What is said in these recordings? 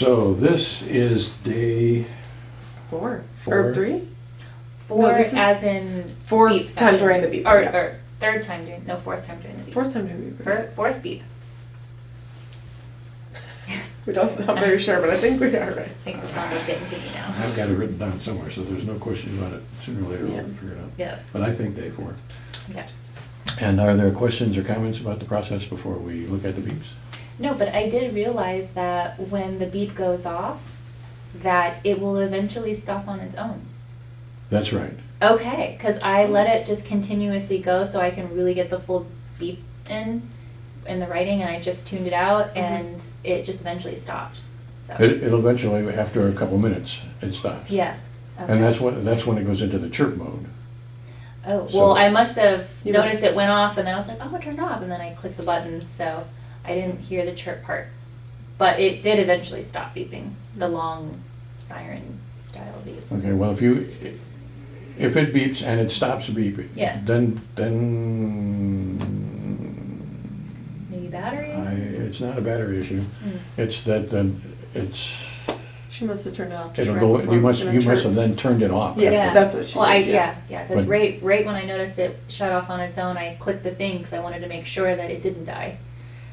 So this is day 4. 4? Or 3? 4 No, this is as in fourth beep time sessions. during the beep, Or, yeah. or third time during, no, fourth time during the beep. 4th time doing beep. Fourth beep. We don't sound very sure, but I think we are right. I think the song is getting to me now. I've got it written down somewhere, so there's no question about it. Sooner or later we'll Yeah. figure it out. Yes. But I think day 4. Yeah. And are there questions or comments about the process before we look at the beeps? No, but I did realize that when the beep goes off, that it will eventually stop on its own. That's right. Okay, because I let it just continuously go so I can really get the full beep in the writing, and I just tuned it out, and it just eventually stopped. So It'll eventually, after a couple minutes, it stops. yeah. Okay. And that's when it goes into the chirp mode. Oh, So- well, I must have You noticed must- it went off, and then I was like, oh, it turned off, and then I clicked the button, so I didn't hear the chirp part. But it did eventually stop beeping, the long siren style beep. Okay, well, if it beeps and it stops beeping, Yeah. then Maybe battery? it's not a battery issue. Mm. It's that it's She must have turned it off. just it'll right go. before You it was must gonna have chirp. then turned it off. Yeah. that's what she well, did, yeah, because But- right when I noticed it shut off on its own, I clicked the thing because I wanted to make sure that it didn't die.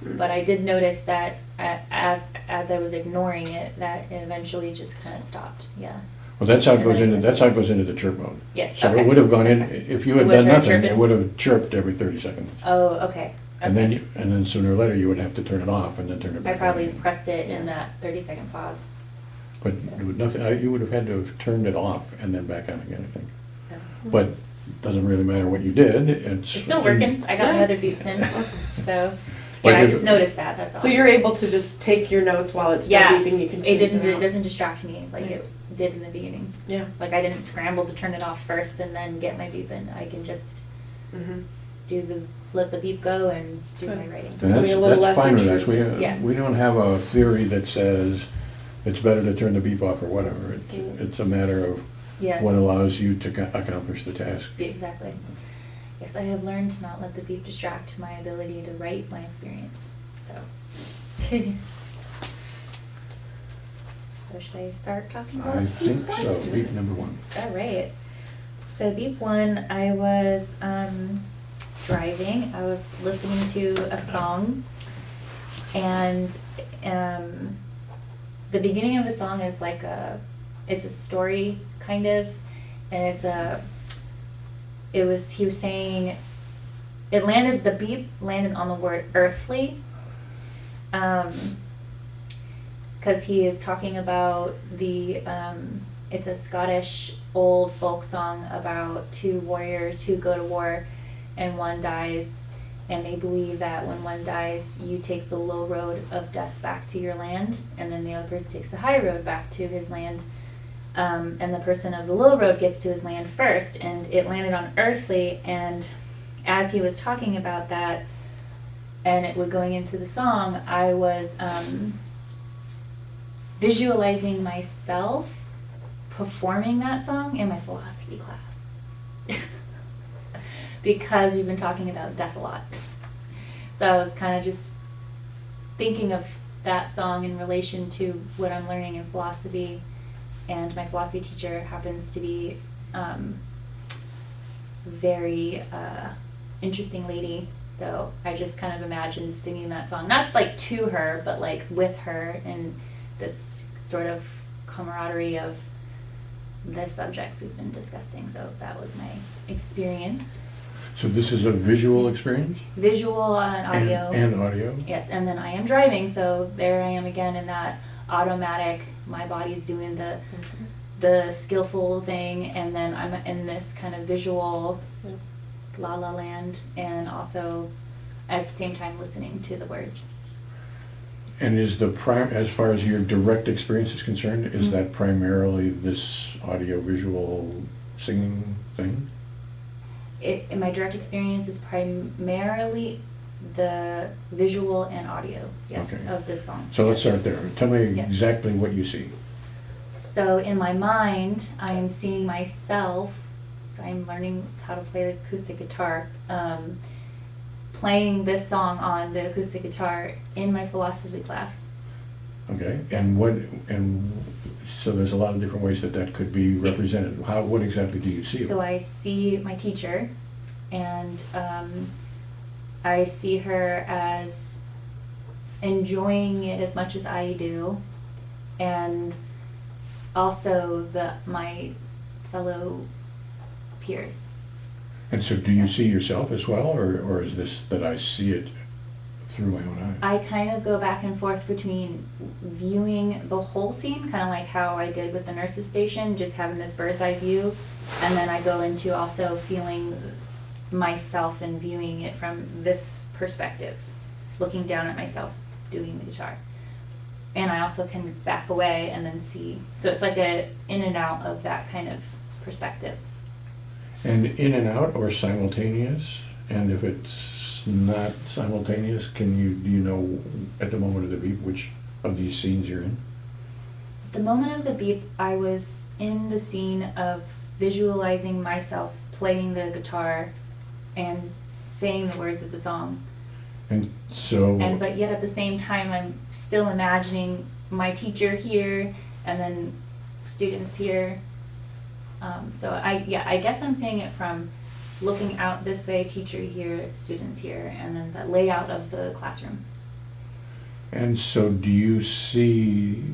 But I did notice that as I was ignoring it, that it eventually just kind of stopped. Yeah. Well, that's how it And goes then into it that's how it goes into the chirp mode. Yes. So okay. it would have gone in Okay. if you had Would done start nothing. It chirping? would have chirped every 30 seconds. Oh, okay. And Okay. then sooner or later you would have to turn it off and then turn it I back probably on. pressed it in that 30-second pause. But it would nothing. You would have had to have turned it off and then back on again, I think. So. But it doesn't really matter what you did. It's It's still working. I got my Yeah. other beeps in. So, But yeah, I if- just noticed that, that's all. So you're able to just take your notes while it's still Yeah, beeping, you continue it doesn't distract me like Nice. it did in the beginning. Yeah. Like I didn't scramble to turn it off first and then get my beep in. I can just Mm-hmm. let the beep go and do my Good. writing. And Becoming a little that's less fine with us. intrusive. Yes. We don't have a theory that says it's better to turn the beep off or whatever. Mm. It's a matter of Yeah. what allows you to accomplish the task. Exactly. Yes, I have learned to not let the beep distract my ability to write my experience. So. So should I start talking about I beep think one? so. Beep number 1. All right. So beep 1, I was driving. I was listening to a song, and the beginning of the song is like it's a story kind of, and he was saying, the beep landed on the word earthly, because he is talking about it's a Scottish old folk song about 2 warriors who go to war and one dies, and they believe that when one dies, you take the low road of death back to your land, and then the other person takes the high road back to his land. And the person of the low road gets to his land first, and it landed on earthly, and as he was talking about that, and it was going into the song, I was visualizing myself performing that song in my philosophy class. Because we've been talking about death a lot. So I was kind of just thinking of that song in relation to what I'm learning in philosophy, and my philosophy teacher happens to be very interesting lady, so I just kind of imagined singing that song, not like to her, but like with her, and this sort of camaraderie of the subjects we've been discussing. So that was my experience. So this is a visual experience? Visual and audio. And audio? Yes, and then I am driving, so there I am again in that automatic, my body's doing the skillful thing, and then I'm in this kind of visual la la land, and also at the same time listening to the words. And is the as far as your direct experience is concerned, is that primarily this audio-visual singing thing? In my direct experience is primarily the visual and audio, yes, Okay. of this song. So let's start there. Tell me Yeah. exactly what you see. So in my mind, I am seeing myself, so I'm learning how to play the acoustic guitar, playing this song on the acoustic guitar in my philosophy class. Okay, Yes. so there's a lot of different ways that that could be Yes. represented. What exactly do you see? So I see my teacher, and I see her as enjoying it as much as I do, and also my fellow peers. And so do you Yeah. see yourself as well, or is this that I see it through my own eyes? I kind of go back and forth between viewing the whole scene, kind of like how I did with the nurse's station, just having this bird's eye view, and then I go into also feeling myself and viewing it from this perspective, looking down at myself doing the guitar. And I also can back away and then see, so it's like a in and out of that kind of perspective. And in and out or simultaneous? And if it's not simultaneous, do you know at the moment of the beep which of these scenes you're in? The moment of the beep, I was in the scene of visualizing myself playing the guitar and saying the words of the song. And so, But yet at the same time, I'm still imagining my teacher here and then students here. So I guess I'm seeing it from looking out this way, teacher here, students here, and then the layout of the classroom. and so do you see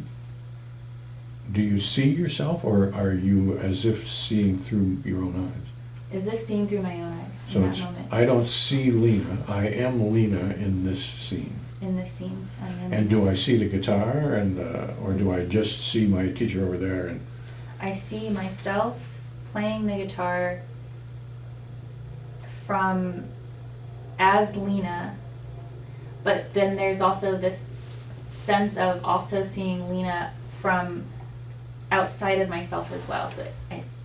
yourself, or are you as if seeing through your own eyes? As if seeing through my own eyes So in that it's, moment. I don't see Lena, I am Lena in this scene. In this scene. I am And do I see the guitar, or do I just see my teacher over there? And I see myself playing the guitar as Lena, but then there's also this sense of also seeing Lena from outside of myself as well. So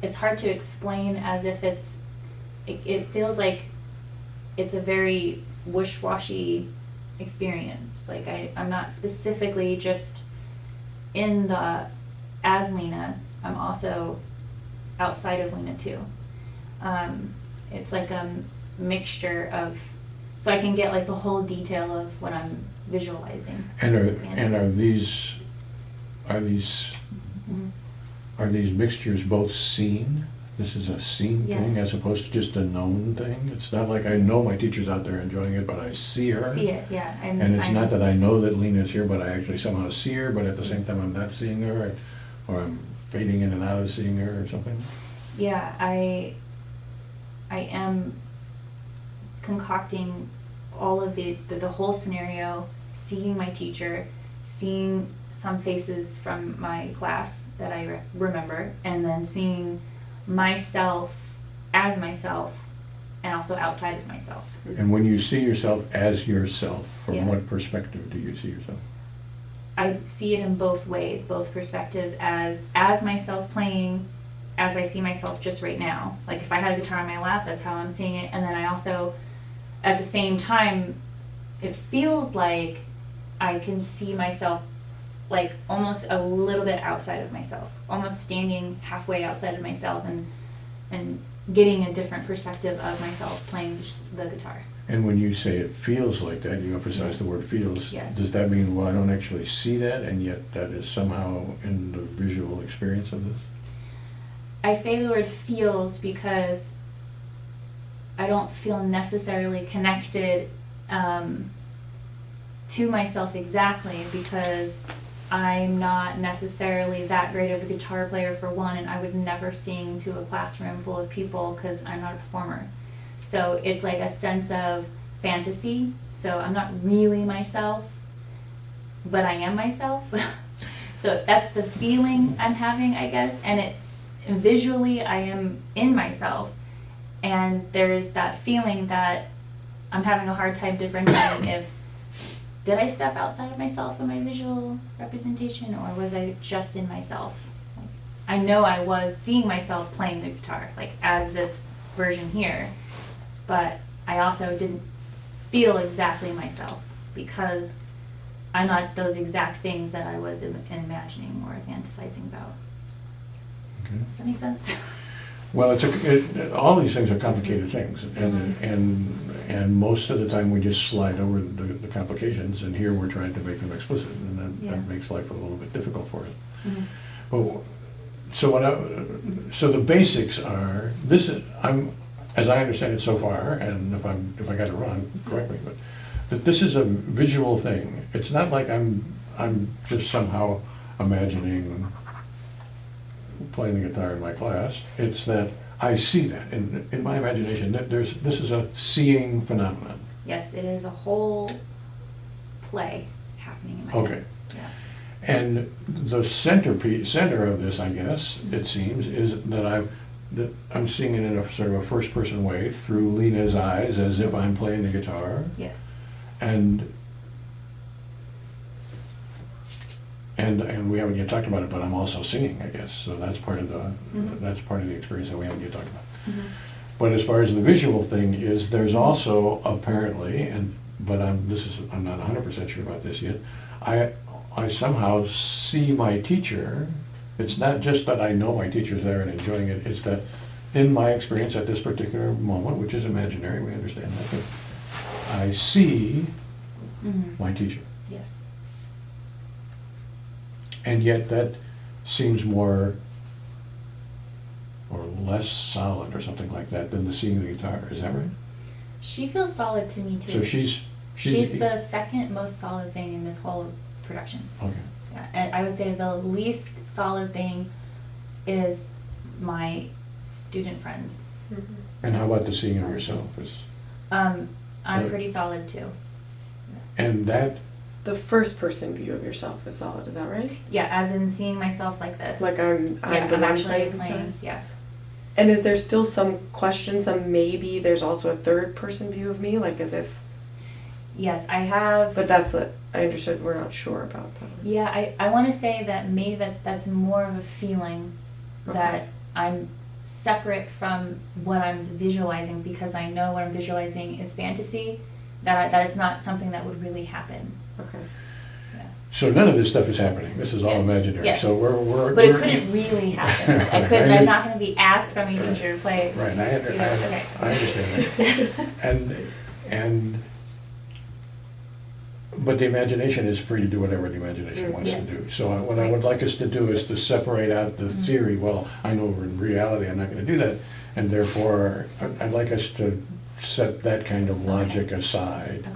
it's hard to explain, as if it feels like it's a very wish-washy experience. Like I'm not specifically just in as Lena, I'm also outside of Lena too. It's like a mixture of, so I can get like the whole detail of what I'm visualizing. are these Mhm. are these mixtures both seen? This is a seen thing Yes. as opposed to just a known thing? It's not like I know my teacher's out there enjoying it, but I see her. See it, yeah. And it's not that I know that Lena's here, but I actually somehow see her, but at the same time I'm not seeing her, or I'm fading in and out of seeing her or something? Yeah, I am concocting all of the whole scenario, seeing my teacher, seeing some faces from my class that I remember, and then seeing myself as myself and also outside of myself. And when you see yourself as yourself, from Yeah. what perspective do you see yourself? I see it in both ways, both perspectives, as myself playing as I see myself just right now. Like if I had a guitar in my lap, that's how I'm seeing it. And then I also, at the same time, it feels like I can see myself like almost a little bit outside of myself, almost standing halfway outside of myself and getting a different perspective of myself playing the guitar. And when you say it feels like that, you emphasize the word feels. Yes. Does that mean, well, I don't actually see that, and yet that is somehow in the visual experience of this? I say the word feels because I don't feel necessarily connected to myself exactly, because I'm not necessarily that great of a guitar player, for one, and I would never sing to a classroom full of people because I'm not a performer. So it's like a sense of fantasy. So I'm not really myself, but I am myself. So that's the feeling I'm having, I guess. And it's visually I am in myself, and there's that feeling that I'm having a hard time differentiating if did I step outside of myself in my visual representation, or was I just in myself? Like, I know I was seeing myself playing the guitar, like as this version here, but I also didn't feel exactly myself because I'm not those exact things that I was imagining or fantasizing about. Okay. Does that make sense? Well, all these things are complicated things, and most of the time we just slide over the complications, and here we're trying to make them explicit, and Yeah. that makes life a little bit difficult for us. Mhm. But, so the basics are, as I understand it so far, and if I got it wrong, correct me, but that this is a visual thing. It's not like I'm just somehow imagining playing the guitar in my class. It's that I see that in my imagination, that this is a seeing phenomenon. Yes, it is a whole play happening in my Okay. head. Yeah. And the center of this, I guess, it seems, is that I'm seeing it in a sort of a first-person way through Lena's eyes, as if I'm playing the guitar, Yes. and we haven't yet talked about it, but I'm also singing, I guess. So that's part of the experience that we haven't yet talked about. Mhm. But as far as the visual thing is, there's also apparently, but I'm not 100% sure about this yet. I somehow see my teacher. It's not just that I know my teacher's there and enjoying it. It's that in my experience at this particular moment, which is imaginary, we understand that, but I see Mhm. my teacher. Yes. And yet that seems more or less solid or something like that than the seeing the guitar. Is that right? She feels solid to me too. So she's the second most solid thing in this whole production. okay. Yeah, and I would say the least solid thing is my student friends. Mhm. And how about the seeing of yourself? I'm Yeah. pretty solid too. And that, The first person view of yourself is solid, is that right? Yeah, as in seeing myself like this. Like I'm yeah, the I'm one actually playing. playing. Yeah. And is there still some question, some maybe there's also a third person view of me, like as if, Yes, I have. but that's it. I understood, we're not sure about that. Yeah, I want to say that maybe that's more of a feeling that Okay. I'm separate from what I'm visualizing, because I know what I'm visualizing is fantasy, that is not something that would really happen. Okay. Yeah. so none of this stuff is happening. This is all Yeah. imaginary. Yes. So we're But it we're- couldn't really happen. Right. I'm not going to be asked by my teacher to play. Right, Okay. I understand that. But the imagination is free to do whatever the imagination wants to Yes. do. So what I would like us to do is to separate out the theory. Well, I know in reality I'm not going to do that, and therefore I'd like us to set that kind of logic aside. Okay.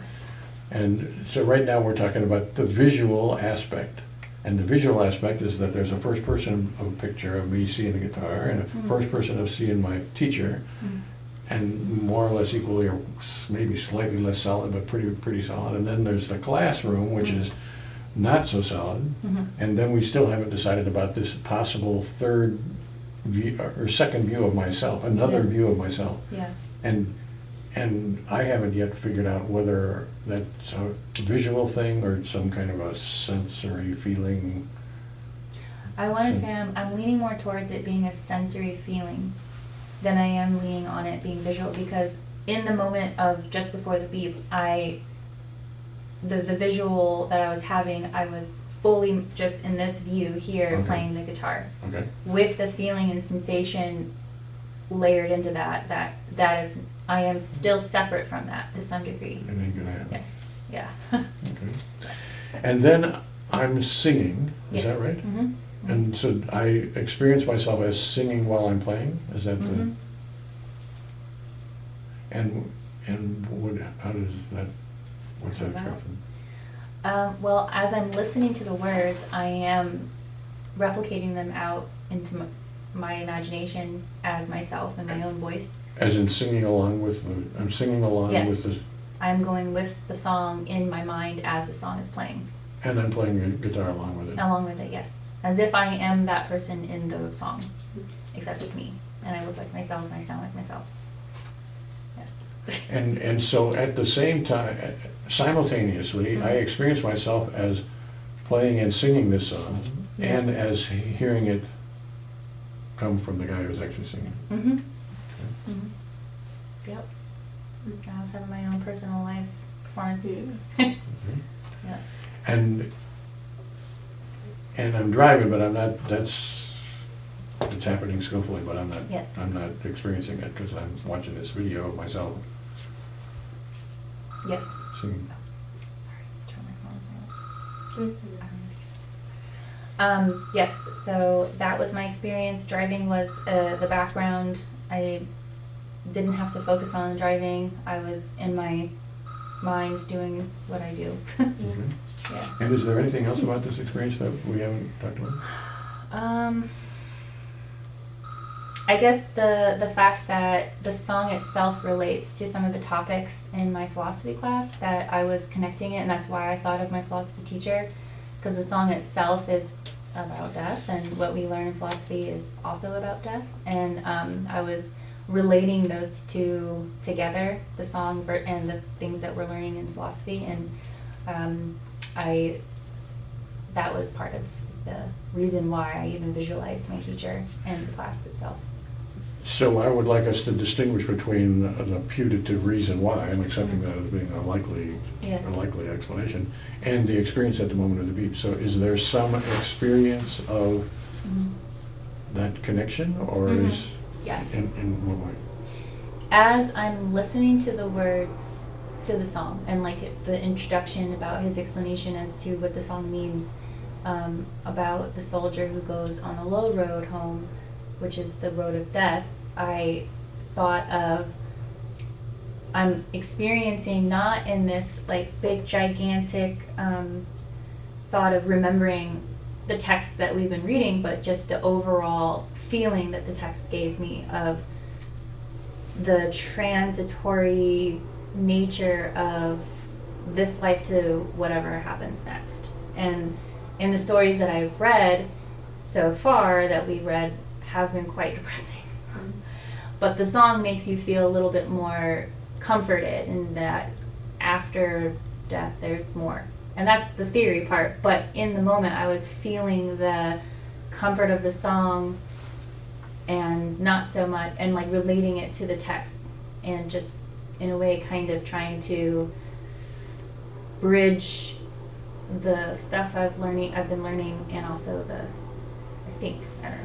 And so right now we're talking about the visual aspect. And the visual aspect is that there's a first person of a picture of me seeing the guitar, and a first person of seeing my teacher, and more or less equally, or maybe slightly less solid, but pretty solid. And then there's the classroom, which is not so solid. And then we still haven't decided about this possible third view or second view of myself, another Yeah. view of myself. Yeah. And I haven't yet figured out whether that's a visual thing or some kind of a sensory feeling. I want to say I'm leaning more towards it being a sensory feeling than I am leaning on it being visual, because in the moment of just before the beep, the visual that I was having, I was fully just in this view here Okay. playing the guitar, Okay. with the feeling and sensation layered into that is, I am still separate from that to some degree. It ain't gonna happen. Yeah. Okay. And then I'm singing, is that right? Mm-hmm. And so I experience myself as singing while I'm playing? Is that the? Mhm. And how does that, what's that Come out. expression? Well, as I'm listening to the words, I am replicating them out into my imagination as myself in my own voice. As in singing along with I'm singing along Yes. with the, I'm going with the song in my mind as the song is playing, and I'm playing the guitar along with it. along with it, yes. As if I am that person in the song, except it's me, and I look like myself and I sound like myself. Yes. And so at the same time, simultaneously, I experience myself as playing and singing this song, Yeah. and as hearing it come from the guy who's actually singing. Mm-hmm. Mm-hmm. Yep. I was having my own personal live performance. Yeah. Yeah. And I'm driving, but I'm not, that's, it's happening skillfully, but I'm not, Yes. I'm not experiencing it because I'm watching this video of myself Yes. singing. Sorry, turn my phone silent. Yes, so that was my experience. Driving was the background. I didn't have to focus on driving. I was in my mind doing what I do. Mhm. Yeah. And is there anything else about this experience that we haven't talked about? I guess the fact that the song itself relates to some of the topics in my philosophy class, that I was connecting it, and that's why I thought of my philosophy teacher, because the song itself is about death, and what we learn in philosophy is also about death, and I was relating those two together, the song and the things that we're learning in philosophy, and that was part of the reason why I even visualized my teacher and the class itself. So I would like us to distinguish between the putative reason why, I'm accepting that as being a likely explanation, and the experience at the moment of the beep. So is there some experience of that connection, or is, Yeah. in what way? As I'm listening to the words to the song and the introduction about his explanation as to what the song means, about the soldier who goes on a low road home, which is the road of death, I thought of, I'm experiencing not in this big gigantic thought of remembering the texts that we've been reading, but just the overall feeling that the text gave me of the transitory nature of this life to whatever happens next. And in the stories that I've read so far, that we read, have been quite depressing. But the song makes you feel a little bit more comforted in that after death there's more. And that's the theory part, but in the moment I was feeling the comfort of the song and not so much, and relating it to the text, and just in a way kind of trying to bridge the stuff I've been learning, and also I don't know,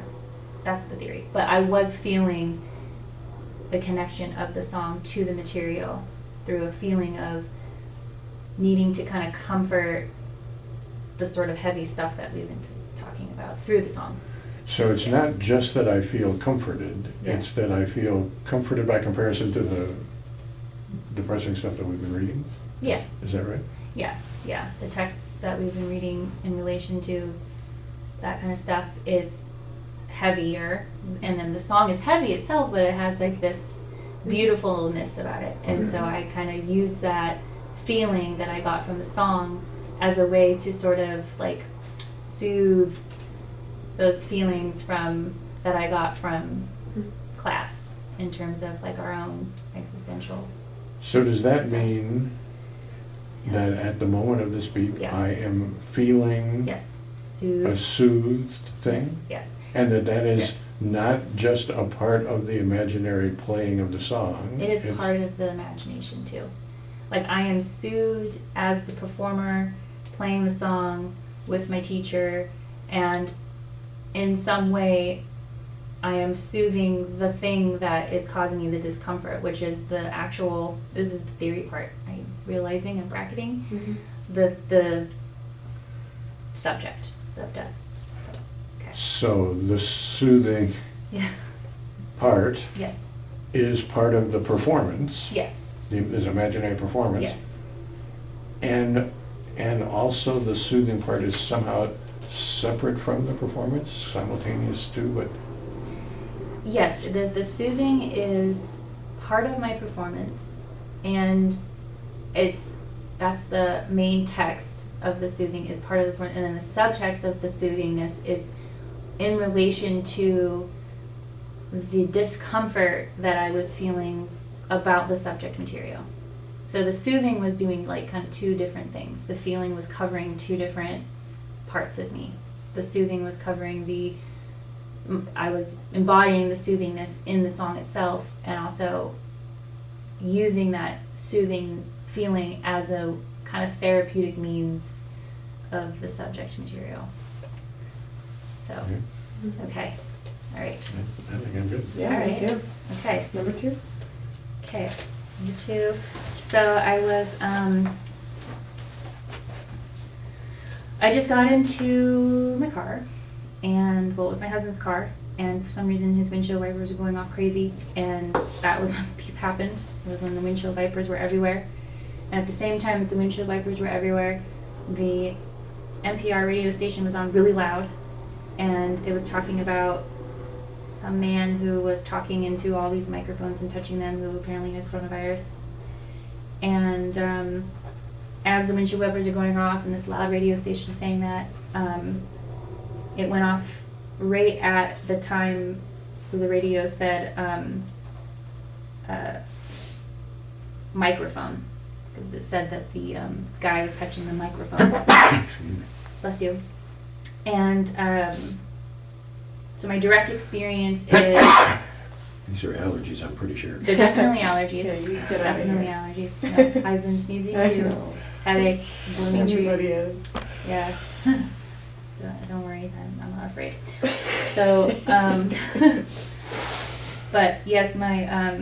that's the theory. But I was feeling the connection of the song to the material through a feeling of needing to kind of comfort the sort of heavy stuff that we've been talking about through the song. So it's not just that I feel comforted, Yeah. it's that I feel comforted by comparison to the depressing stuff that we've been reading? Yeah. Is that right? Yes, yeah. The texts that we've been reading in relation to that kind of stuff is heavier, and then the song is heavy itself, but it has this beautifulness about it. And so I kind of use that feeling that I got from the song as a way to sort of soothe those feelings that I got from class, in terms of our own existential. So does that mean that Yes. at the moment of this beep, Yeah. I am feeling Yes. a Soothe. soothed thing? Yes. And that is not just a part of the imaginary playing of the song? It is it's- part of the imagination too. I am soothed as the performer playing the song with my teacher, and in some way I am soothing the thing that is causing me the discomfort, which is this is the theory part, I'm realizing and bracketing, the subject of death. So, okay. So the soothing Yeah. part Yes. is part of the performance, Yes. this imaginary performance. Yes. And also the soothing part is somehow separate from the performance, simultaneous too, but Yes, the soothing is part of my performance, and that's the main text of the soothing is part of the performance, and then the subtext of the soothingness is in relation to the discomfort that I was feeling about the subject material. So the soothing was doing kind of two different things. The feeling was covering two different parts of me. The soothing was covering I was embodying the soothingness in the song itself, and also using that soothing feeling as a kind of therapeutic means of the subject material. So, okay. All right. I think I'm good. Yeah, me Alright. too. Okay. Number 2. Okay. You too. So I was, I just got into my car, and, well, it was my husband's car, and for some reason his windshield wipers were going off crazy, and that was when the beep happened. It was when the windshield wipers were everywhere. And at the same time that the windshield wipers were everywhere, the NPR radio station was on really loud, and it was talking about some man who was talking into all these microphones and touching them, who apparently had coronavirus. And as the windshield wipers are going off and this loud radio station saying that, it went off right at the time the radio said microphone, because it said that the guy was touching the microphones. Bless you. And so my direct experience is These are allergies, I'm pretty sure. they're definitely allergies. Yeah, you get out of Definitely here. allergies. No, I've been sneezing I too. know. Headache, blooming Everybody trees. is. Yeah. Don't worry, I'm not afraid. So, but yes, my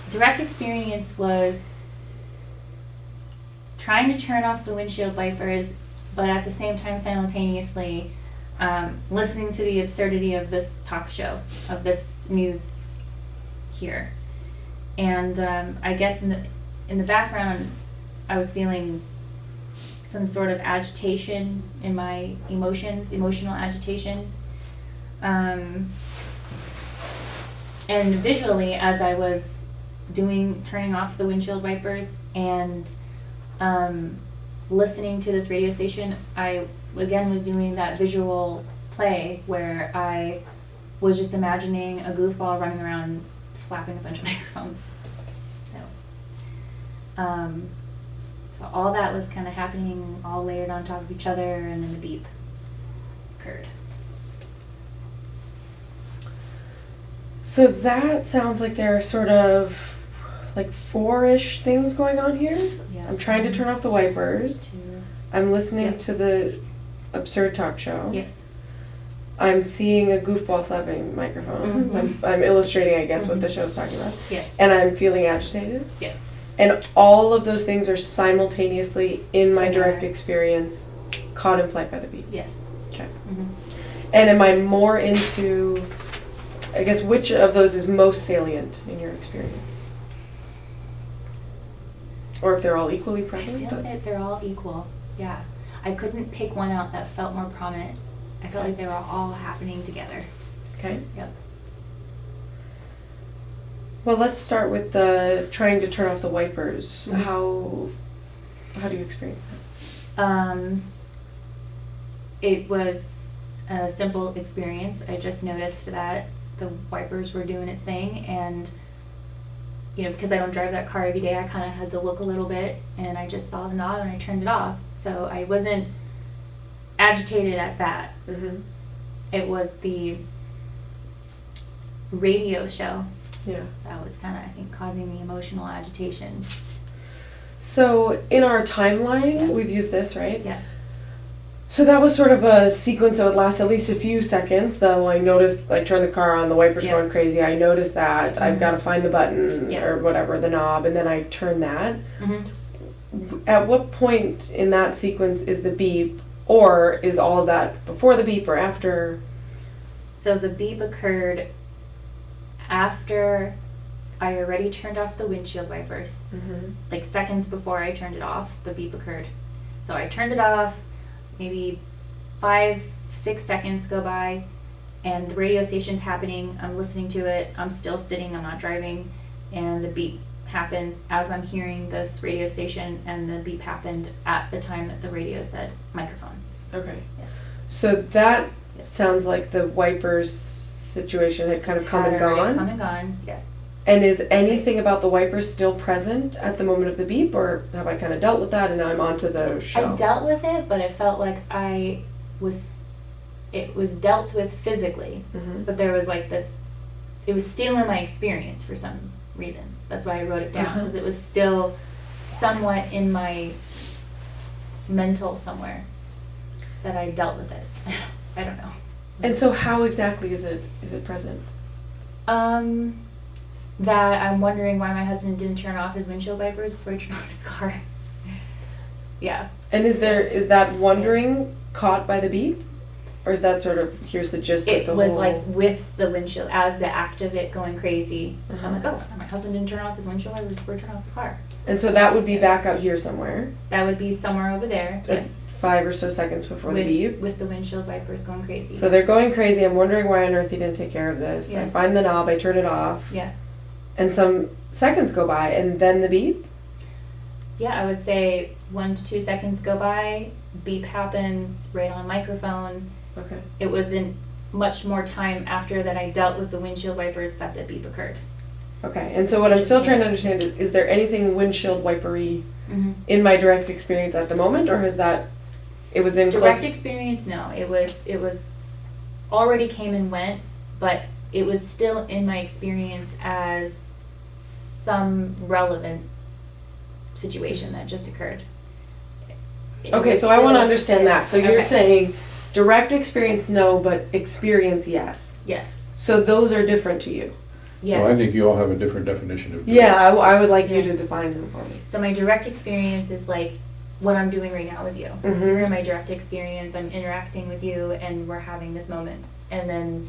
direct experience was trying to turn off the windshield wipers, but at the same time simultaneously listening to the absurdity of this talk show, of this news here. And I guess in the background, I was feeling some sort of agitation in my emotions, emotional agitation. And visually, as I was turning off the windshield wipers and listening to this radio station, I again was doing that visual play where I was just imagining a goofball running around and slapping a bunch of microphones. So all that was kind of happening, all layered on top of each other, and then the beep occurred. So that sounds like there are sort of like 4-ish things going on here. Yeah. I'm trying to turn off the wipers. I'm listening Yep. to the absurd talk show. Yes. I'm seeing a goofball slapping microphone. Mhm. I'm illustrating, I guess, what Mhm. the show's talking about. Yes. And I'm feeling agitated. Yes. And all of those things are simultaneously in my Together. direct experience, caught in flight by the beat. Yes. Okay. Mhm. And am I more into, I guess, which of those is most salient in your experience? Or if they're all equally I present? feel that that's- they're all equal. Yeah. I couldn't pick one out that felt more prominent. I felt like they were all happening together. Okay. Yep. Well, let's start with the trying to turn off the wipers. Mhm. How do you experience that? It was a simple experience. I just noticed that the wipers were doing its thing, and because I don't drive that car every day, I kind of had to look a little bit, and I just saw the knob and I turned it off. So I wasn't agitated at that. Mm-hmm. It was the radio show Yeah. that was kind of, I think, causing the emotional agitation. So in our timeline, we've used this, right? Yeah. So that was sort of a sequence that would last at least a few seconds. Though I noticed, I turned the car on, the wipers Yeah. going crazy. I noticed that. I've Mhm. got to find the button Yes. or whatever, the knob, and then I turn that. Mm-hmm. At what point in that sequence is the beep, or is all of that before the beep or after? So the beep occurred after I already turned off the windshield wipers. Mm-hmm. Like seconds before I turned it off, the beep occurred. So I turned it off, maybe 5-6 seconds go by, and the radio station's happening. I'm listening to it. I'm still sitting, I'm not driving, and the beep happens as I'm hearing this radio station, and the beep happened at the time that the radio said microphone. Okay. Yes. So that Yes. sounds like the wipers situation had kind of come and Had already gone. Come and gone, yes. And is anything about the wipers still present at the moment of the beep, or have I kind of dealt with that and now I'm on to the show? I dealt with it, but it felt like it was dealt with physically, Mhm. but there was like this, it was still in my experience for some reason. That's why I wrote it down, Uh-huh. because it was still somewhat in my mental somewhere that I dealt with it. I don't know. And so how exactly is it present? That I'm wondering why my husband didn't turn off his windshield wipers before he turned off his car. Yeah. And is that wondering caught by the beep? Or is that sort of, here's the gist of It the was whole... like with the windshield, as the act of it going crazy. Uh-huh. I'm like, oh, my husband didn't turn off his windshield wipers before he turned off the car. And so that would be back out here somewhere. That would be somewhere over there. That's 5 or so seconds before the beep. With the windshield wipers going crazy. So they're going crazy. I'm wondering why on earth he didn't take care of this. Yeah. I find the knob, I turn it off. Yeah. And some seconds go by, and then the beep? Yeah, I would say 1 to 2 seconds go by, beep happens, right on microphone. Okay. It wasn't much more time after that I dealt with the windshield wipers that the beep occurred. Okay, and so what I'm still trying to understand is there anything windshield wipery in my direct experience at the moment, or is that, it was in Direct close... experience, no. It was already came and went, but it was still in my experience as some relevant situation that just occurred. It Okay, was so I want to still understand there. that. So you're Okay. saying direct experience, no, but experience, yes. Yes. So those are different to you? Yes. So I think you all have a different definition of. Yeah, I would like you Yeah. to define them for me. So my direct experience is like what I'm doing right now with you. Mhm. You're in my direct experience, I'm interacting with you, and we're having this moment. And then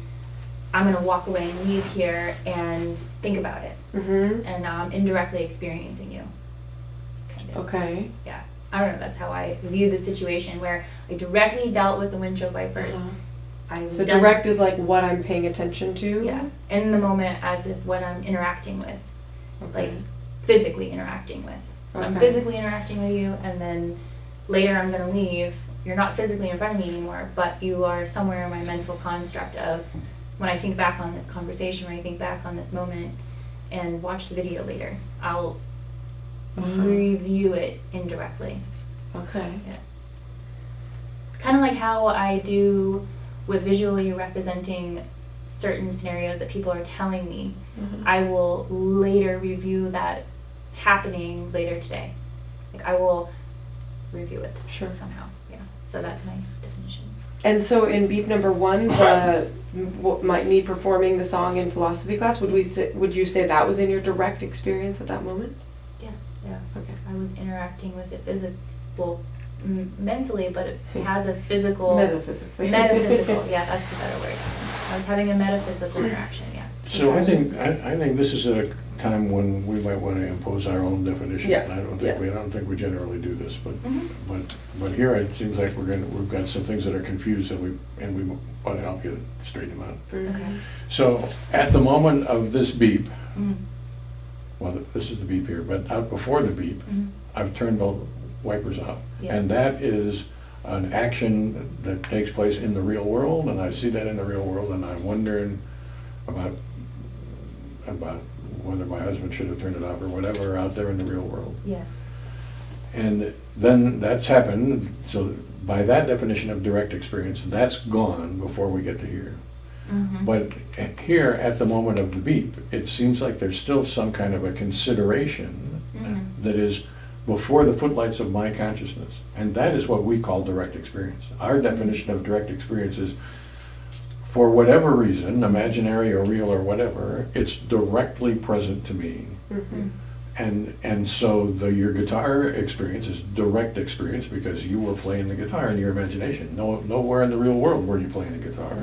I'm gonna walk away and leave here and think about it. Mm-hmm. And now I'm indirectly experiencing you. Kind of. Okay. Yeah. I don't know, that's how I view the situation where I directly dealt with the windshield wipers. Uh-huh. I was So done- direct is like what I'm paying attention to? Yeah. In the moment as if what I'm interacting with. Okay. Like physically interacting with. So I'm Okay. physically interacting with you, and then later I'm gonna leave. You're not physically in front of me anymore, but you are somewhere in my mental construct of when I think back on this conversation, when I think back on this moment, and watch the video later, I'll review it indirectly. Okay. Kind of like how I do with visually representing certain scenarios that people are telling me. Mhm. I will later review that happening later today. Like I will review it Sure. somehow. Yeah. So that's my definition. And so in beep number 1, me performing the song in philosophy class, would you say that was in your direct experience at that moment? Yeah. Yeah. Okay. I was interacting with it mentally, but it has a physical. Metaphysically. Metaphysical. Yeah, that's the better word. I was having a metaphysical interaction. Yeah. So I think this is a time when we might want to impose our own definition. Yeah, I don't think we generally do this, but Mhm. but here it seems like we've got some things that are confused, and we want to help you straighten them out. Mhm. Okay. So at the moment of this beep, Mm. well, this is the beep here, but out before the beep, Mhm. I've turned the wipers off. Yeah. And that is an action that takes place in the real world, and I see that in the real world, and I'm wondering about whether my husband should have turned it off or whatever out there in the real world. Yeah. And then that's happened, so by that definition of direct experience, that's gone before we get to here. Mhm. But here, at the moment of the beep, it seems like there's still some kind of a consideration Mhm. that is before the footlights of my consciousness. And that is what we call direct experience. Our definition of direct experience is, for whatever reason, imaginary or real or whatever, it's directly present to me. Mhm. And so your guitar experience is direct experience because you were playing the guitar in your imagination. Nowhere in the real world were you playing the guitar.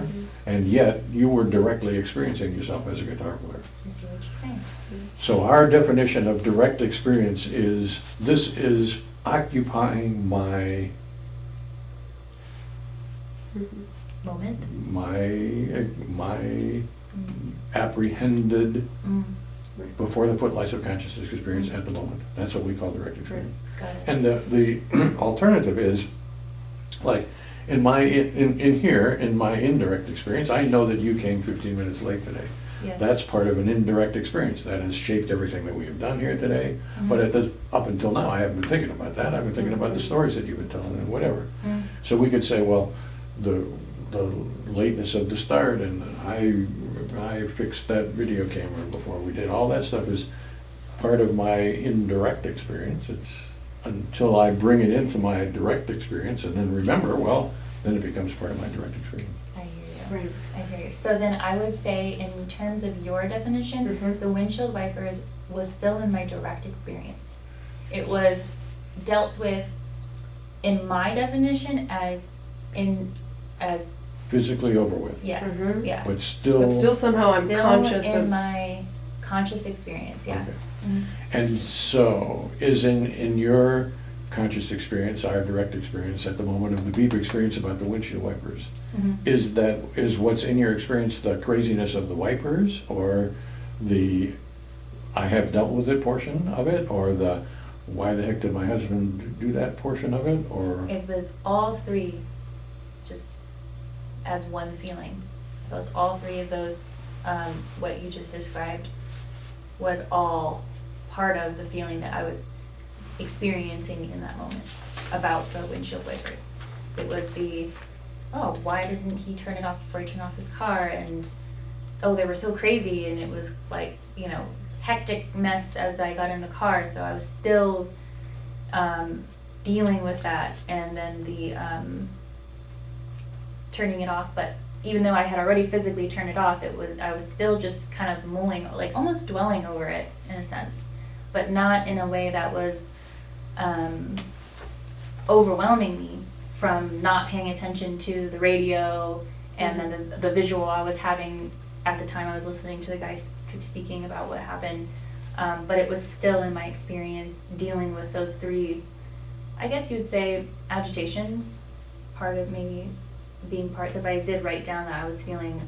And yet you were directly experiencing yourself as a guitar player. I see what you're saying. So our definition of direct experience is, this is occupying my Moment. my apprehended Mm. before the footlights of consciousness experience at the moment. That's what we call direct experience. Got it. And the alternative is, like, in my indirect experience, I know that you came 15 minutes late today. Yeah. That's part of an indirect experience that has shaped everything that we have done here today. Mhm. But up until now, I haven't been thinking about that. I've been thinking about the stories that you've been telling and whatever. Mm. So we could say, well, the lateness of the start, and I fixed that video camera before we did. All that stuff is part of my indirect experience. It's until I bring it into my direct experience and then remember, well, then it becomes part of my direct experience. I hear you. Right. I hear you. So then I would say, in terms of your definition, Mhm. the windshield wipers was still in my direct experience. It was dealt with, in my definition, as Physically over with, yeah, Mhm. yeah. but still. But still somehow I'm Still conscious in of. my conscious experience, yeah. Okay. Mhm. And so, is in your conscious experience, our direct experience at the moment of the beep experience about the windshield wipers, Mhm. is what's in your experience the craziness of the wipers, or the I have dealt with it portion of it, or the why the heck did my husband do that portion of it, or? It was all three, just as one feeling. It was all three of those, what you just described was all part of the feeling that I was experiencing in that moment about the windshield wipers. It was the, oh, why didn't he turn it off before he turned off his car? And, oh, they were so crazy, and it was like, hectic mess as I got in the car, so I was still dealing with that, and then the turning it off. But even though I had already physically turned it off, I was still just kind of mulling, like almost dwelling over it in a sense, but not in a way that was overwhelming me from not paying attention to the radio and then the visual I was having at the time I was listening to the guy speaking about what happened. But it was still in my experience dealing with those three, I guess you'd say, agitations, part of maybe being part, because I did write down that I was feeling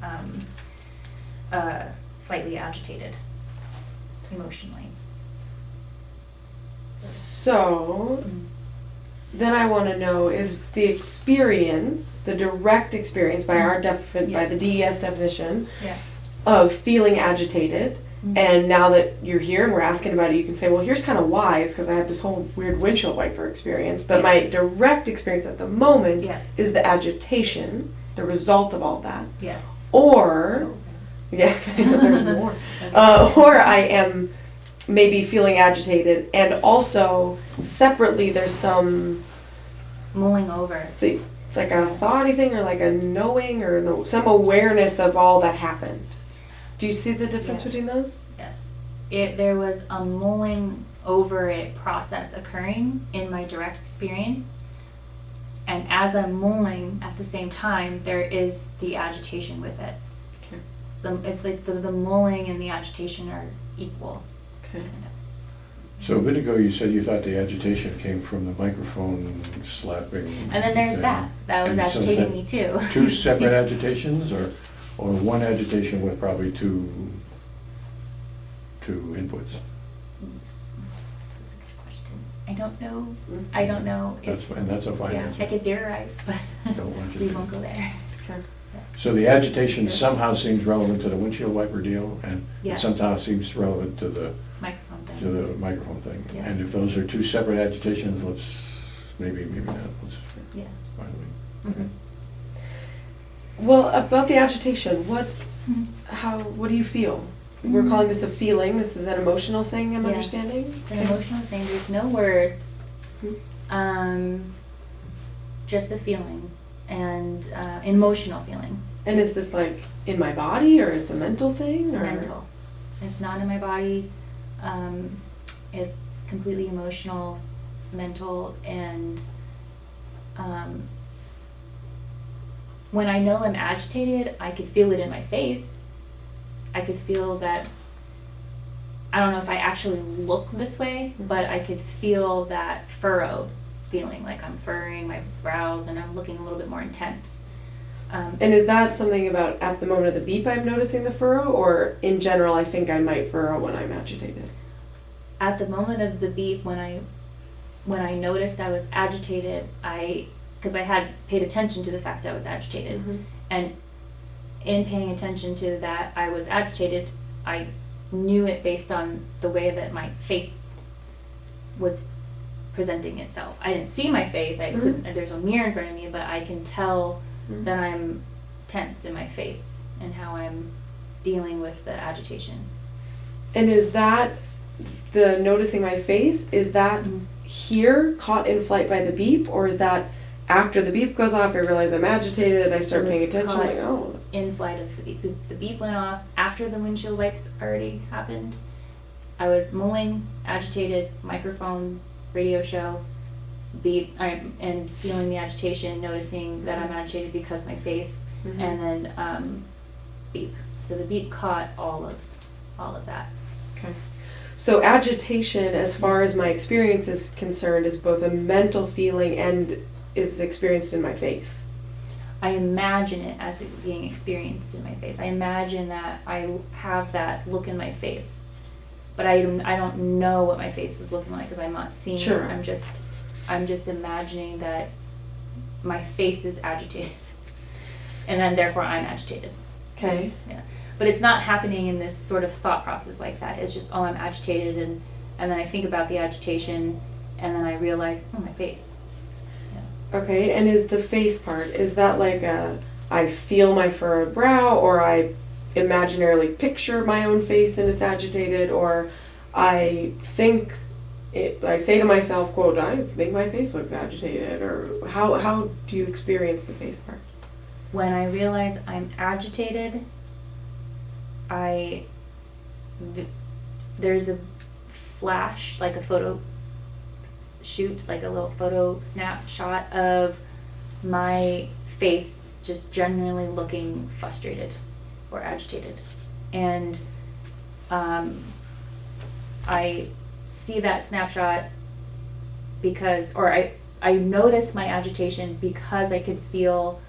slightly agitated emotionally. So, then I want to know, is the experience, the direct experience by our by the DES definition, Yeah. of feeling agitated, Mhm. and now that you're here and we're asking about it, you can say, well, here's kind of why, is because I had this whole weird windshield wiper experience, but Yes. my direct experience at the moment Yes. is the agitation, the result of all that, Yes. or, yeah, there's more, or I am maybe feeling agitated, and also separately there's some Mulling over. like a thoughty thing, or like a knowing, or some awareness of all that happened. Do you see the difference Yes. between those? Yes. There was a mulling over it process occurring in my direct experience. And as I'm mulling at the same time, there is the agitation with it. Okay. It's like the mulling and the agitation are equal. Okay. Kind of. So a bit ago, you said you thought the agitation came from the microphone slapping. And then there's thing. that. That was And so is agitating that me too. Two separate agitations, or one agitation with probably two inputs? That's a good question. I don't know. And that's a fine Yeah, answer. I could theorize, but Don't want you we to. won't go there. Okay. So the agitation somehow seems relevant to the windshield wiper deal, and Yeah. it somehow seems relevant to the Microphone thing. microphone thing. Yeah. And if those are two separate agitations, maybe not, let's Yeah. finally. Mhm. Well, about the agitation, what Mhm. do you feel? We're Mhm. calling this a feeling. This is an emotional thing, I'm Yeah. understanding? It's an emotional thing. There's no words. Just a feeling and emotional feeling. And is this like in my body, or it's a mental thing? Or? Mental. It's not in my body. It's completely emotional, mental, and when I know I'm agitated, I could feel it in my face. I could feel that, I don't know if I actually look this way, but I could feel that furrow feeling, like I'm furrowing my brows and I'm looking a little bit more intense. And is that something about at the moment of the beep I'm noticing the furrow, or in general I think I might furrow when I'm agitated? At the moment of the beep, when I noticed I was agitated, because I had paid attention to the fact that I was agitated, Mhm. and in paying attention to that I was agitated, I knew it based on the way that my face was presenting itself. I didn't see my face, I couldn't, there's a mirror in front of me, but I can tell that I'm tense in my face and how I'm dealing with the agitation. And is that the noticing my face, is that here caught in flight by the beep, or is that after the beep goes off, I realize I'm agitated, I start It was paying attention, caught like, oh. in flight of the beep, because the beep went off after the windshield wipes already happened. I was mulling, agitated, microphone, radio show, beep, and feeling the agitation, noticing that I'm agitated because of my face, Mhm. and then beep. So the beep caught all of that. Okay. So agitation, as far as my experience is concerned, is both a mental feeling and is experienced in my face. I imagine it as it being experienced in my face. I imagine that I have that look in my face, but I don't know what my face is looking like because I'm not seeing Sure. it. I'm just imagining that my face is agitated, and then therefore I'm agitated. Okay. Yeah, but it's not happening in this sort of thought process like that. It's just, oh, I'm agitated, and then I think about the agitation, and then I realize, oh, my face. Yeah. Okay, and is the face part, is that like I feel my furrowed brow, or I imaginarily picture my own face and it's agitated, or I think, I say to myself, quote, I think my face looks agitated, or how do you experience the face part? When I realize I'm agitated, there's a flash, like a photo shoot, like a little photo snapshot of my face just generally looking frustrated or agitated. And I see that snapshot because, or I notice my agitation because I could feel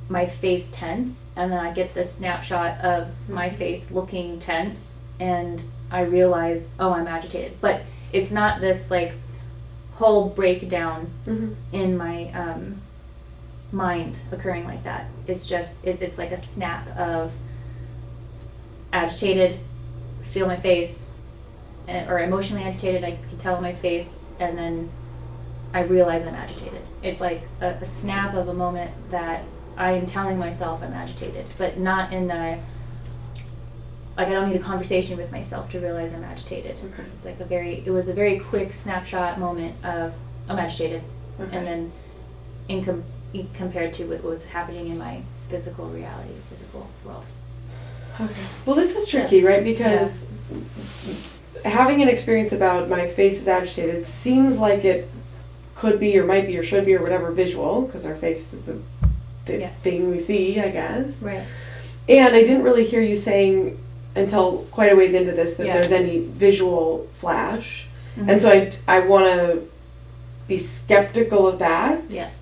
my face tense, and then I get this snapshot of my face looking tense, and I realize, oh, I'm agitated. But it's not this like whole breakdown Mm-hmm. in my mind occurring like that. It's just it's like a snap of agitated, feel my face, or emotionally agitated, I can tell in my face, and then I realize I'm agitated. It's like a snap of a moment that I am telling myself I'm agitated, but not in a, like, I don't need a conversation with myself to realize I'm agitated. Okay. It's like it was a very quick snapshot moment of I'm agitated, Okay. and then compared to what was happening in my physical reality, physical world. Okay. Well, this is tricky, right? Because having an experience about my face is agitated seems like it could be or might be or should be or whatever visual, because our face is a thing we see, I guess. Right. And I didn't really hear you saying until quite a ways into this that Yeah. there's any visual flash. Mhm. And so I want to be skeptical of that. Yes.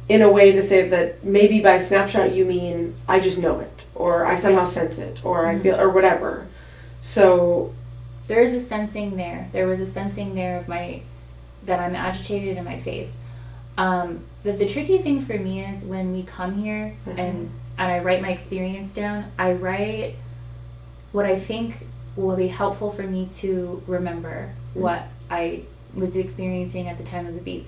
In a way to say that maybe by snapshot you mean I just know it, or I somehow sense it, or I feel, or whatever. So There is a sensing there. There was a sensing there of that I'm agitated in my face. The tricky thing for me is when we come here and I write my experience down, I write what I think will be helpful for me to remember what I was experiencing at the time of the beep.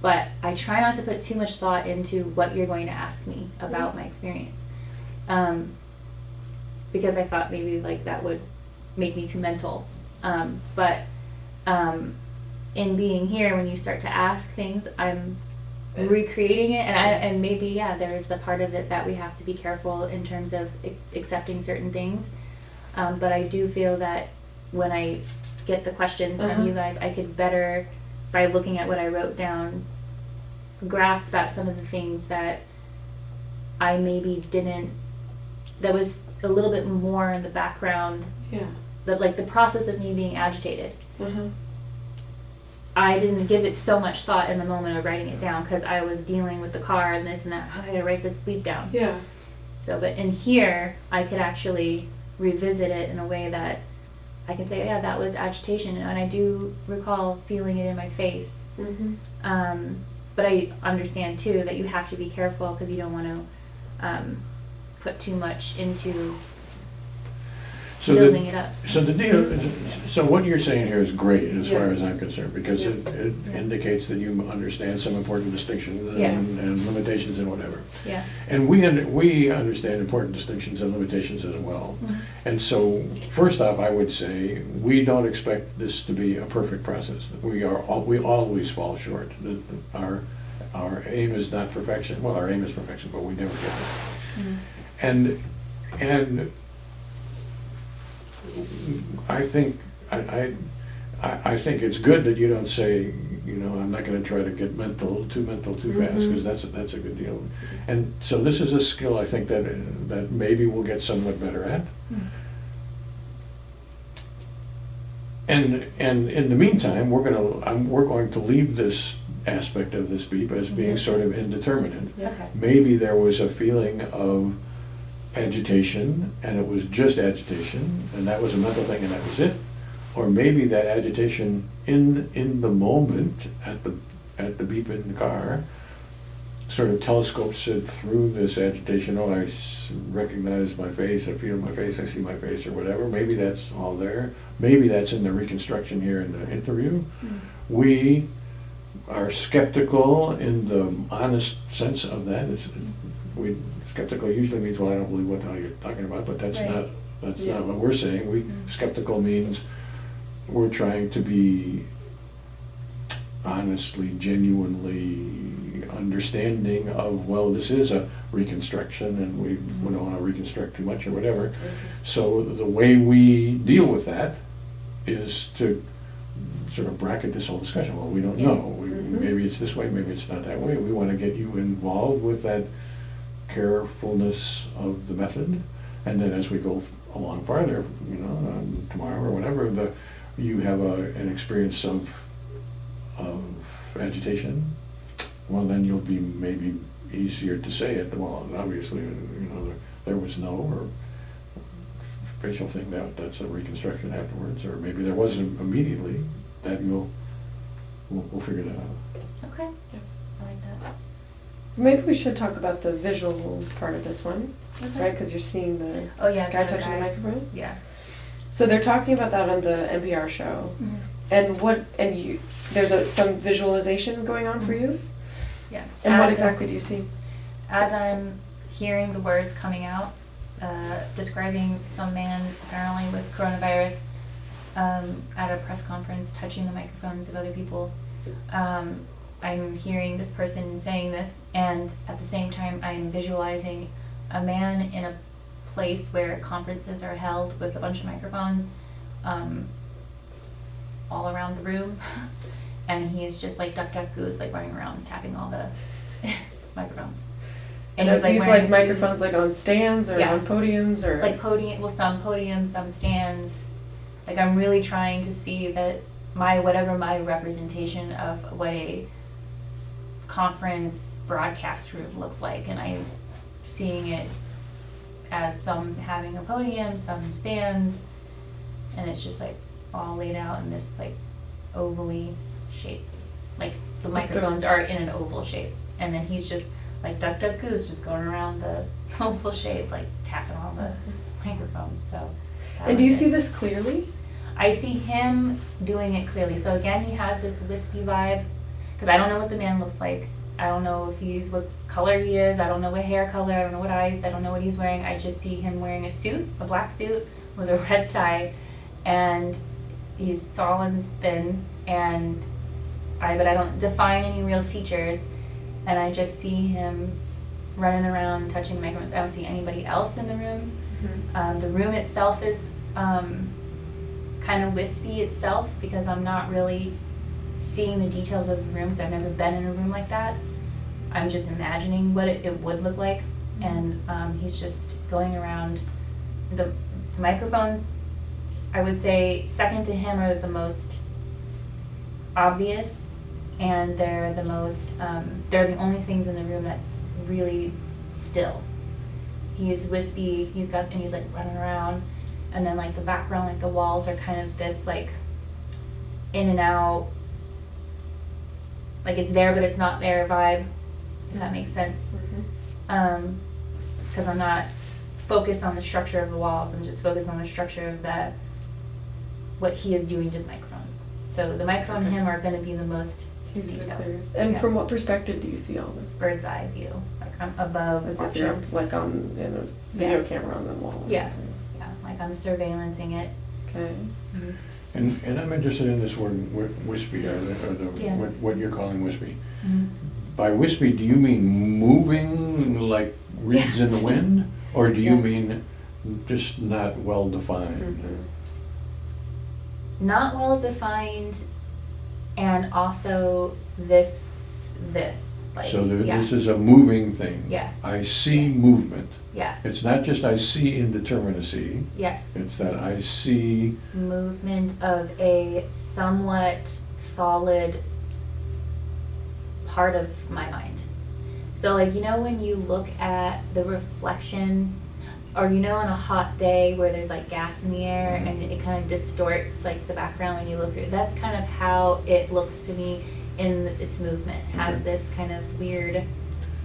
But I try not to put too much thought into what you're going to ask me about my experience. Because I thought maybe like that would make me too mental. But in being here, when you start to ask things, I'm recreating it, and maybe there is a part of it that we have to be careful in terms of accepting certain things. But I do feel that when I get the questions from you guys, I could better, by looking at what I wrote down, grasp at some of the things that I maybe didn't, that was a little bit more in the background, the process of me being agitated. I didn't give it so much thought in the moment of writing it down because I was dealing with the car and this and that. Oh, I gotta write this beep down. yeah. So, but in here, I could actually revisit it in a way that I can say, yeah, that was agitation, and I do recall feeling it in my face. But I understand too that you have to be careful because you don't want to put too much into So building it up. So the deal, so what you're saying here is great as far Yeah. as I'm concerned, because it Yeah. indicates that you understand some important distinctions Yeah. and limitations and whatever. Yeah. And we understand important distinctions and limitations as well. Mhm. And so, first off, I would say, we don't expect this to be a perfect process. We always fall short. Our aim is not perfection. Well, our aim is perfection, but we never get there. Mhm. And I think, I think it's good that you don't say, I'm not gonna try to get too mental too fast, because that's a good deal. And so this is a skill I think that maybe we'll get somewhat better at. Mhm. And in the meantime, we're going to leave this aspect of this beep as being Mhm. sort of indeterminate. Yeah. Okay. Maybe there was a feeling of agitation, and it was just agitation, and that was a mental thing, and that was it. Or maybe that agitation in the moment at the beep in the car sort of telescopes it through this agitation. Oh, recognize my face, I feel my face, I see my face, or whatever. Maybe that's all there. Maybe that's in the reconstruction here in the interview. Mhm. We are skeptical in the honest sense of that. Skeptical usually means, well, I don't believe what the hell you're talking about, but that's Right. not Yeah. what we're saying. Skeptical means we're trying to be honestly, genuinely understanding of, well, this is a reconstruction, and we don't want to reconstruct too much or whatever. So the way we deal with that is to sort of bracket this whole discussion. Well, we don't Yeah. know. Maybe it's this way, maybe it's not that way. We want to get you involved with that carefulness of the method, and then as we go along farther, tomorrow or whenever, you have an experience of agitation, well, then you'll be maybe easier to say it. Well, obviously, there was no, or facial thing, that's a reconstruction afterwards, or maybe there wasn't immediately. That we'll figure that out. Okay. Yeah. I like that. Maybe we should talk about the visual part of this one, Okay. right? Because you're seeing the Oh yeah. guy the touching the microphone. Yeah. So they're talking about that on the NPR show, Mhm. and there's some visualization going on for you. Yeah. And what As exactly do you see? As I'm hearing the words coming out, describing some man apparently with coronavirus at a press conference touching the microphones of other people, I'm hearing this person saying this, and at the same time I'm visualizing a man in a place where conferences are held with a bunch of microphones all around the room, and he is just like Duck Duck Goose, like running around tapping all the microphones. And he's, these wearing a suit. microphones like on stands or Yeah. on podiums or Like some podiums, some stands. Like I'm really trying to see that whatever my representation of what a conference broadcast room looks like, and I'm seeing it as some having a podium, some stands, and it's just like all laid out in this like ovally shape. Like the microphones are in an oval shape, and then he's just like Duck Duck Goose, just going around the oval shape, like tapping all the microphones. So. that And do you was see it. this clearly? I see him doing it clearly. So again, he has this wispy vibe, because I don't know what the man looks like. I don't know if he's what color he is. I don't know what hair color. I don't know what eyes. I don't know what he's wearing. I just see him wearing a suit, a black suit with a red tie, and he's tall and thin. But I don't define any real features, and I just see him running around touching microphones. I don't see anybody else in the room. The room itself is kind of wispy itself, because I'm not really seeing the details of the room, because I've never been in a room like that. I'm just imagining what it would look like, and he's just going around. The microphones, I would say second to him, are the most obvious, and they're the most, they're the only things in the room that's really still. He's wispy, he's like running around, and then like the background, like the walls are kind of this like in and out, like it's there but it's not there vibe, if that makes sense. Because I'm not focus on the structure of the walls. I'm just focused on the structure of what he is doing to the microphones. So the microphone and Okay. him are going to be the most He's the detailed. clearest. And Yeah. from what perspective do you see all this? Bird's eye view. Like I'm above As if watching. you're like on in a video Yeah. camera on the wall. or Yeah. something. Yeah, like I'm surveillancing it. Okay. And I'm interested in this word wispy, or Yeah. what you're calling wispy. Mhm. By wispy, do you mean moving like reeds in the Yes. wind? Or do you Yeah. mean just not well defined? Mhm. Not well defined, and also this like So yeah, this is a moving thing. Yeah. I see movement. yeah, It's not just I see indeterminacy, yes, it's that I see, movement of a somewhat solid part of my mind. So like when you look at the reflection, or on a hot day where there's like gas in the air and it kind of distorts like the background when you look through it, that's kind of how it looks to me in its movement. Has Okay. this kind of weird,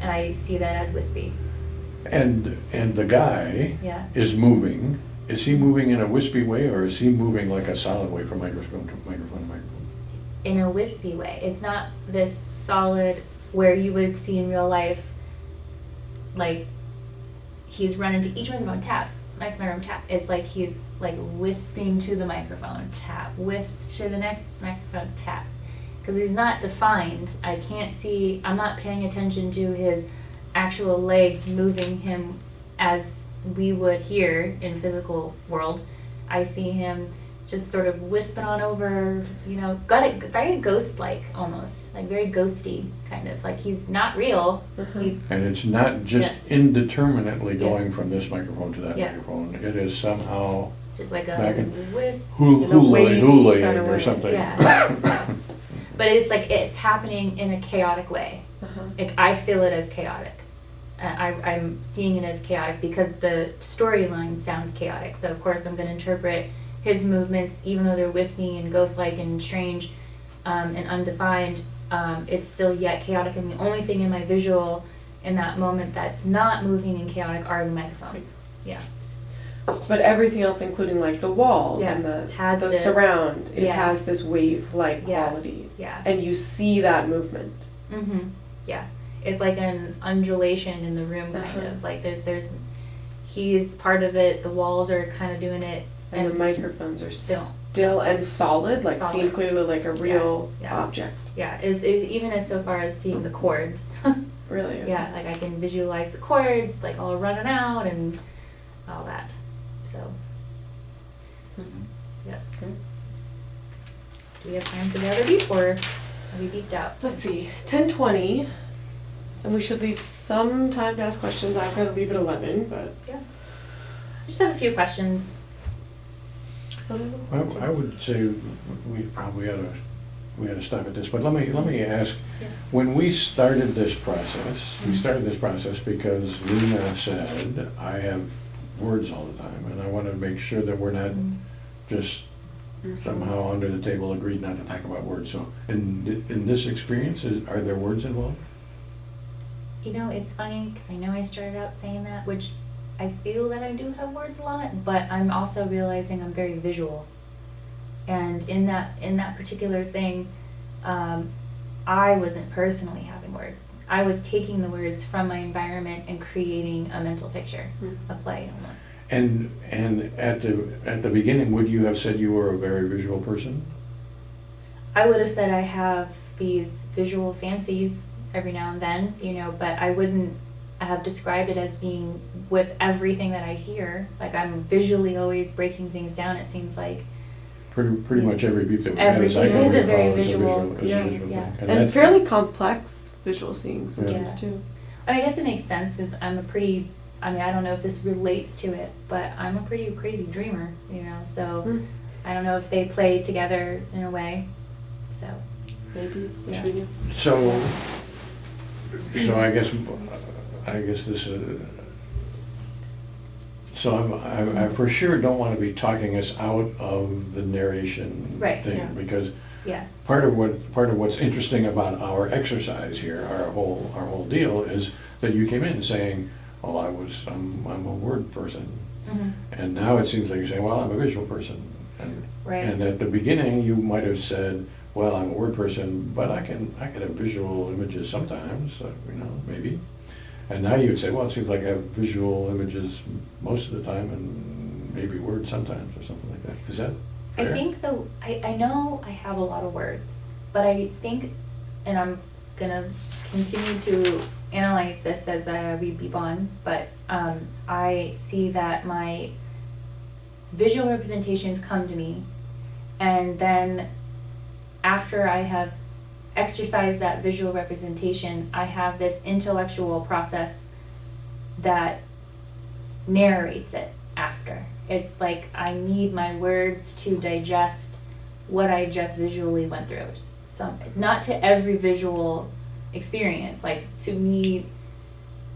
and I see that as wispy. and the guy Yeah. is moving. Is he moving in a wispy way, or is he moving like a solid way from microphone to microphone to microphone? In a wispy way. It's not this solid where you would see in real life, like he's running to each microphone, tap, next microphone, tap. It's like he's like wisping to the microphone, tap, wisp to the next microphone, tap. Because he's not defined. I can't see, I'm not paying attention to his actual legs moving him as we would here in physical world. I see him just sort of wisping on over, got it very ghost-like almost, like very ghosty kind of, like he's not real. Uh-huh. He's And it's not just Yeah. indeterminately Yeah. going from this microphone to that Yeah. microphone. It is somehow just like Back a in- wisp. In a wavy hula kind of or way. something. Yeah. But it's like it's happening in a chaotic way. Uh-huh. Like I feel it as chaotic. I'm seeing it as chaotic because the storyline sounds chaotic. So of course I'm going to interpret his movements, even though they're wispy and ghost-like and strange and undefined. It's still yet chaotic, and the only thing in my visual in that moment that's not moving and chaotic are the microphones. Yeah. But everything else, including like the walls Yeah. and the Has this- surround, it yeah. has this wave-like Yeah. quality, Yeah. and you see that movement. Mm-hmm. Yeah. It's like an undulation in the room, kind Uh-huh. of. Like he's part of it. The walls are kind of doing it. And the microphones are Still. still and solid, like Solid. seen clearly like a real Yeah. object. Yeah, is even as so far as seeing the chords. Really? Yeah, like I can visualize the chords, like all running out and all that. So, Mhm. yeah. Okay. Do we have time for the other beep, or are we beeped out? Let's see, 10:20, and we should leave some time to ask questions. I've got to leave at 11, but. Yeah. Just have a few questions. I would say we probably ought to stop at this, but let me ask, Yeah. when we started this process, because Lena said, I have words all the time, and I want to make sure that we're not just somehow under the table agreed not to talk about words. So in this experience, are there words involved? It's funny because I know I started out saying that, which I feel that I do have words a lot, but I'm also realizing I'm very visual. And in that particular thing, I wasn't personally having words. I was taking the words from my environment and creating a mental picture, a play almost. And at the beginning, would you have said you were a very visual person? I would have said I have these visual fancies every now and then, but I wouldn't have described it as being with everything that I hear. Like I'm visually always breaking things down, it seems like. Pretty much every beat that we had, as I Everything can is a recall, very is visual is a Yeah. visual Yeah. thing. And that's- fairly complex visual seeing sometimes Yeah. too. I guess it makes sense because I don't know if this relates to it, but I'm a pretty crazy dreamer, so Mm. I don't know if they play together in a way, so. Maybe, which Yeah. we do. So I guess this is, so I for sure don't want to be talking us out of the narration Right, thing, yeah. because Yeah, part of what's interesting about our exercise here, our whole deal, is that you came in saying, well, I'm a word person. Mhm. And now it seems like you're saying, well, I'm a visual person. And Right. and at the beginning, you might have said, well, I'm a word person, but I can have visual images sometimes, maybe. And now you would say, well, it seems like I have visual images most of the time and maybe words sometimes or something like that. Is that I fair? think I know I have a lot of words, but I think, and I'm gonna continue to analyze this as we beep on, but I see that my visual representations come to me, and then after I have exercised that visual representation, I have this intellectual process that narrates it after. It's like I need my words to digest what I just visually went through. Not to every visual experience. Like to me,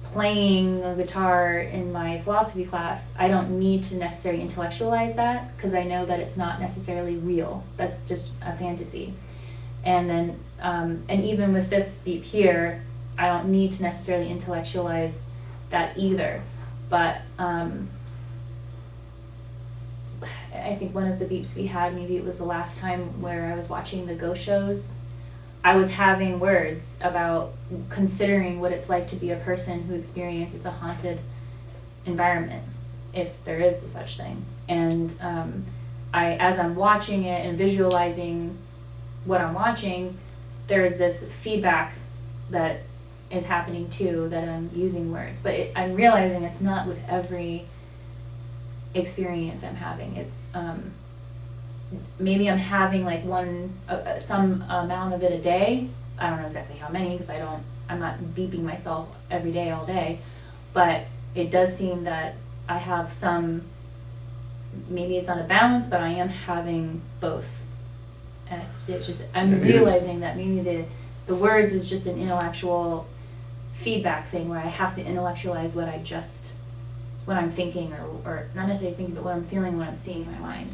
playing a guitar in my philosophy class, I don't need to necessarily intellectualize that because I know that it's not necessarily real. That's just a fantasy. And then, and even with this beep here, I don't need to necessarily intellectualize that either. But I think one of the beeps we had, maybe it was the last time where I was watching the ghost shows, I was having words about considering what it's like to be a person who experiences a haunted environment, if there is a such thing. And as I'm watching it and visualizing what I'm watching, there's this feedback that is happening too, that I'm using words. But I'm realizing it's not with every experience I'm having. It's maybe I'm having like some amount of it a day. I don't know exactly how many because I'm not beeping myself every day all day, but it does seem that I have some, maybe it's not a balance, but I am having both. And it's just, I'm realizing that maybe the words is just an intellectual feedback thing where I have to intellectualize what I'm thinking, or not necessarily thinking, but what I'm feeling, what I'm seeing in my mind.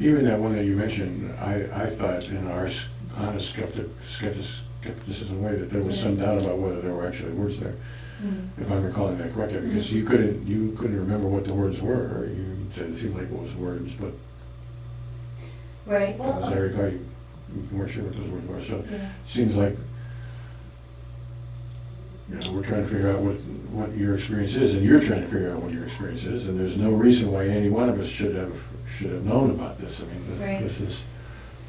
Even that one that you mentioned, I thought in our honest skepticism way that there was some doubt about whether there were actually words there, if I'm recalling that correctly, because you couldn't remember what the words were. You said it seemed like it was words, but Right. as I recall, you weren't sure what those words were. So Yeah. it seems like we're trying to figure out what your experience is, and you're trying to figure out what your experience is, and there's no reason why any one of us should have known about this. I mean, Right.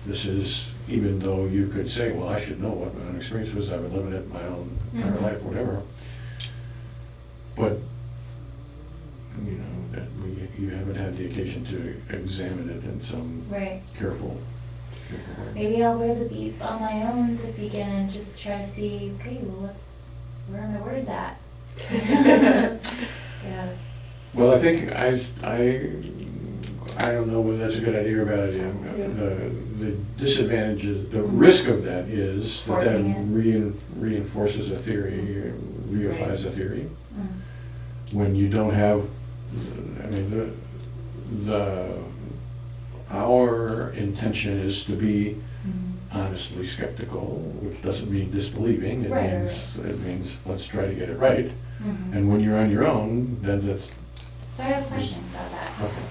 this is, even though you could say, well, I should know what my own experience was, I've been living it my own entire life, whatever. But, that you haven't had the occasion to examine it in some Right. careful way. Maybe I'll wear the beep on my own this weekend and just try to see, okay, well, where are my words at? Yeah. Well, I think I don't know whether that's a good idea or a bad idea. The disadvantage is, the risk of that is that reinforces a theory, reifies a theory. When you don't have, I mean, our intention is to be honestly skeptical, which doesn't mean disbelieving. It Right, means let's try to get it right. And when you're on your own, then that's So I have a question about that. okay.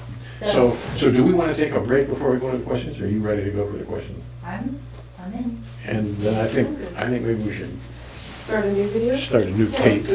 So do we want to take a break before we go to the questions? Or are you ready to go for the questions? I'm in. And then I think maybe we should Start a new video? start a new Yeah, let's tape. do